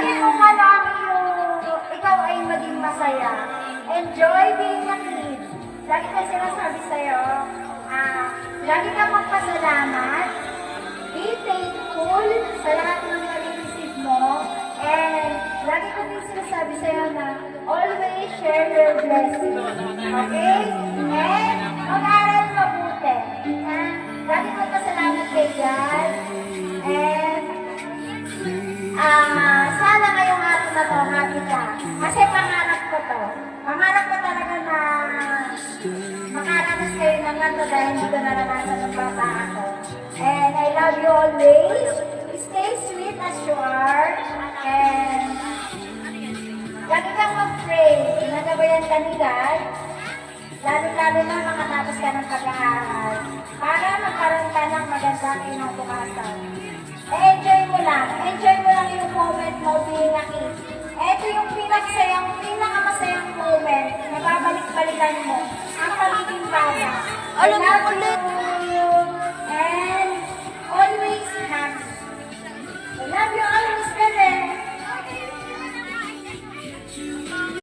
lagi mong malaki yung ikaw ay maging masaya. Enjoy being a kid. Lagi ko sinasabi sa'yo, lagi kang magpasalamat, be thankful sa lahat ng nare-receive mo, and lagi ko din sinasabi sa'yo na always share your blessing. Okay? And mag-aral mabuti. Lagi magpasalamat kay God. And sana ngayong araw na to, happy ka. Kasi pangarap ko to. Pangarap ko talaga na makaranas kayo ng ganito dahil hindi ko naranasan ng bata ako. And I love you always. Stay sweet as you are. And lagi kang mag-pray. Nagabayan ka ni God. Lalo-lalo na makatapos ka ng pag-aaral. Para magkaroon ka ng magandang kinabukasan. Enjoy mo lang. Enjoy mo lang yung moment mo being a kid. Ito yung pinakamasayang moment na babalik-balikan mo ang pagiging bata. Alam mo ulit.